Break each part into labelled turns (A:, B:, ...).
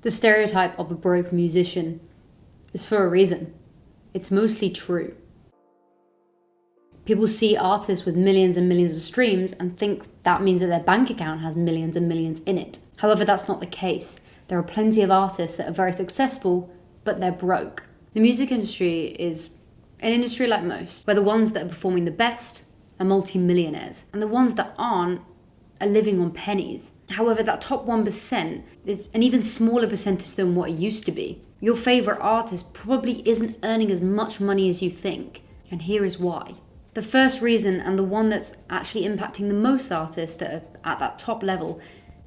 A: The stereotype of a broke musician is for a reason. It's mostly true. People see artists with millions and millions of streams and think that means that their bank account has millions and millions in it. However, that's not the case. There are plenty of artists that are very successful, but they're broke. The music industry is an industry like most, where the ones that are performing the best are multi-millionaires, and the ones that aren't are living on pennies. However, that top 1% is an even smaller percentage than what it used to be. Your favourite artist probably isn't earning as much money as you think, and here is why. The first reason, and the one that's actually impacting the most artists that are at that top level,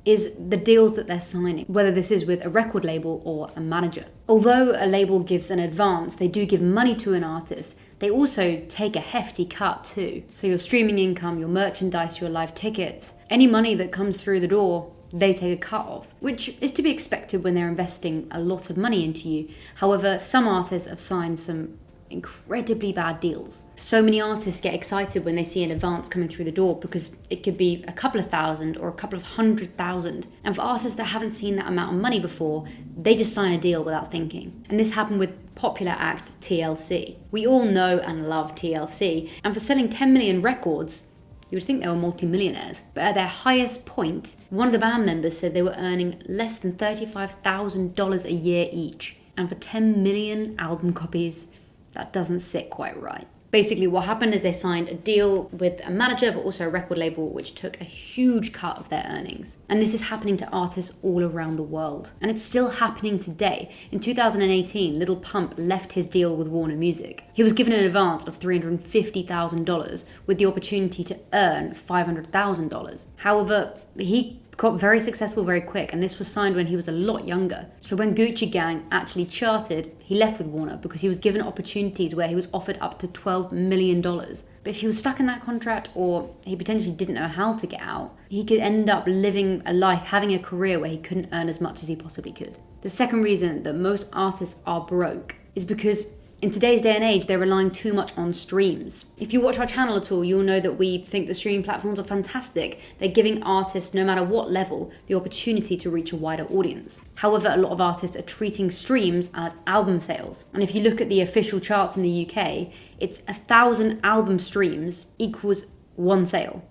A: is the deals that they're signing, whether this is with a record label or a manager. Although a label gives an advance, they do give money to an artist, they also take a hefty cut too. So your streaming income, your merchandise, your live tickets, any money that comes through the door, they take a cut of, which is to be expected when they're investing a lot of money into you. However, some artists have signed some incredibly bad deals. So many artists get excited when they see an advance coming through the door because it could be a couple of thousand or a couple of 100,000. And for artists that haven't seen that amount of money before, they just sign a deal without thinking. And this happened with popular act TLC. We all know and love TLC, and for selling 10 million records, you would think they were multi-millionaires. But at their highest point, one of the band members said they were earning less than $35,000 a year each. And for 10 million album copies, that doesn't sit quite right. Basically, what happened is they signed a deal with a manager, but also a record label, which took a huge cut of their earnings. And this is happening to artists all around the world. And it's still happening today. In 2018, Lil Pump left his deal with Warner Music. He was given an advance of $350,000 with the opportunity to earn $500,000. However, he got very successful very quick, and this was signed when he was a lot younger. So when Gucci Gang actually charted, he left with Warner because he was given opportunities where he was offered up to $12 million. But if he was stuck in that contract, or he potentially didn't know how to get out, he could end up living a life, having a career where he couldn't earn as much as he possibly could. The second reason that most artists are broke is because in today's day and age, they're relying too much on streams. If you watch our channel at all, you'll know that we think the streaming platforms are fantastic. They're giving artists, no matter what level, the opportunity to reach a wider audience. However, a lot of artists are treating streams as album sales. And if you look at the official charts in the UK, it's 1,000 album streams equals one sale,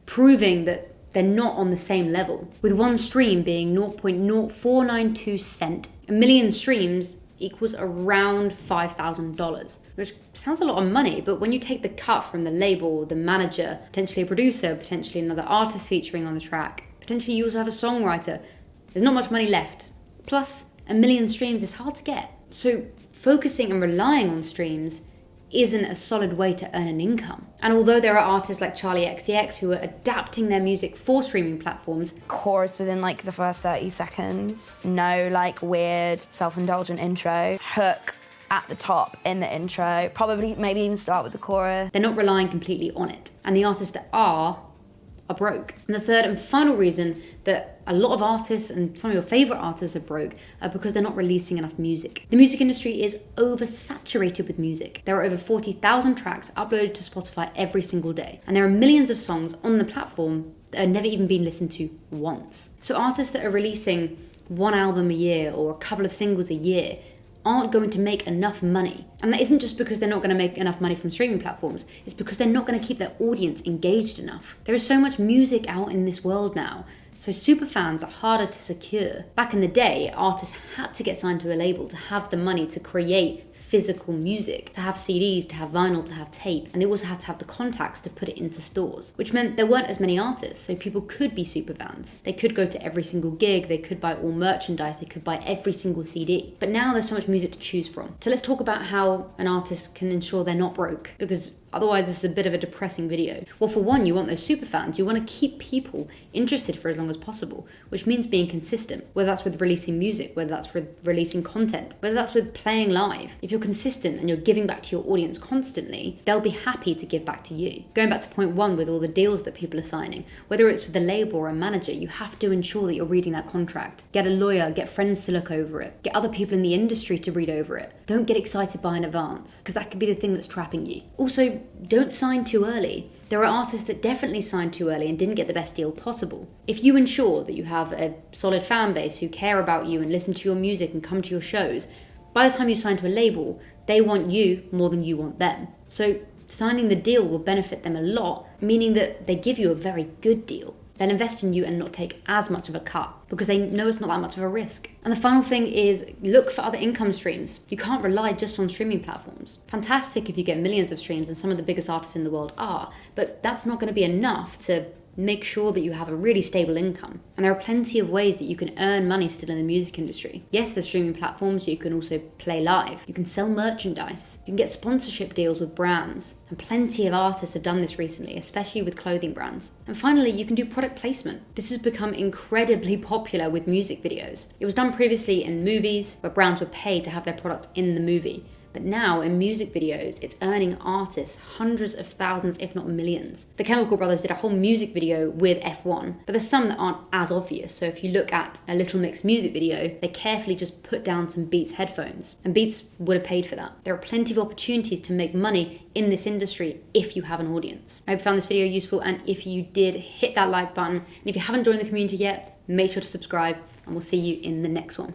A: proving that they're not on the same level. With one stream being 0.0492 cent, a million streams equals around $5,000, which sounds a lot of money, but when you take the cut from the label, the manager, potentially a producer, potentially another artist featuring on the track, potentially you also have a songwriter, there's not much money left. Plus, a million streams is hard to get. So focusing and relying on streams isn't a solid way to earn an income. And although there are artists like Charlie XCX who are adapting their music for streaming platforms,
B: chorus within like the first 30 seconds, no like weird self-indulgent intro, hook at the top in the intro, probably maybe even start with the chorus.
A: They're not relying completely on it. And the artists that are broke. And the third and final reason that a lot of artists and some of your favourite artists are broke are because they're not releasing enough music. The music industry is oversaturated with music. There are over 40,000 tracks uploaded to Spotify every single day. And there are millions of songs on the platform that have never even been listened to once. So artists that are releasing one album a year or a couple of singles a year aren't going to make enough money. And that isn't just because they're not going to make enough money from streaming platforms, it's because they're not going to keep their audience engaged enough. There is so much music out in this world now, so superfans are harder to secure. Back in the day, artists had to get signed to a label to have the money to create physical music, to have CDs, to have vinyl, to have tape, and they also had to have the contacts to put it into stores, which meant there weren't as many artists, so people could be superfans. They could go to every single gig, they could buy all merchandise, they could buy every single CD. But now there's so much music to choose from. So let's talk about how an artist can ensure they're not broke, because otherwise this is a bit of a depressing video. Well, for one, you want those superfans. You want to keep people interested for as long as possible, which means being consistent, whether that's with releasing music, whether that's with releasing content, whether that's with playing live. If you're consistent and you're giving back to your audience constantly, they'll be happy to give back to you. Going back to point one with all the deals that people are signing, whether it's with a label or a manager, you have to ensure that you're reading that contract. Get a lawyer, get friends to look over it, get other people in the industry to read over it. Don't get excited by an advance, because that could be the thing that's trapping you. Also, Also, don't sign too early. There are artists that definitely signed too early and didn't get the best deal possible. If you ensure that you have a solid fan base who care about you and listen to your music and come to your shows, by the time you sign to a label, they want you more than you want them. So signing the deal will benefit them a lot, meaning that they give you a very good deal. They'll invest in you and not take as much of a cut because they know it's not that much of a risk. And the final thing is look for other income streams. You can't rely just on streaming platforms. Fantastic if you get millions of streams, and some of the biggest artists in the world are, but that's not going to be enough to make sure that you have a really stable income. And there are plenty of ways that you can earn money still in the music industry. Yes, there's streaming platforms. You can also play live. You can sell merchandise. You can get sponsorship deals with brands. And plenty of artists have done this recently, especially with clothing brands. And finally, you can do product placement. This has become incredibly popular with music videos. It was done previously in movies where brands would pay to have their product in the movie. But now in music videos, it's earning artists hundreds of thousands, if not millions. The Chemical Brothers did a whole music video with F1, but there's some that aren't as obvious. So if you look at a Little Mix music video, they carefully just put down some Beats headphones, and Beats would have paid for that. There are plenty of opportunities to make money in this industry if you have an audience. I hope you found this video useful, and if you did, hit that like button. And if you haven't joined the community yet, make sure to subscribe, and we'll see you in the next one.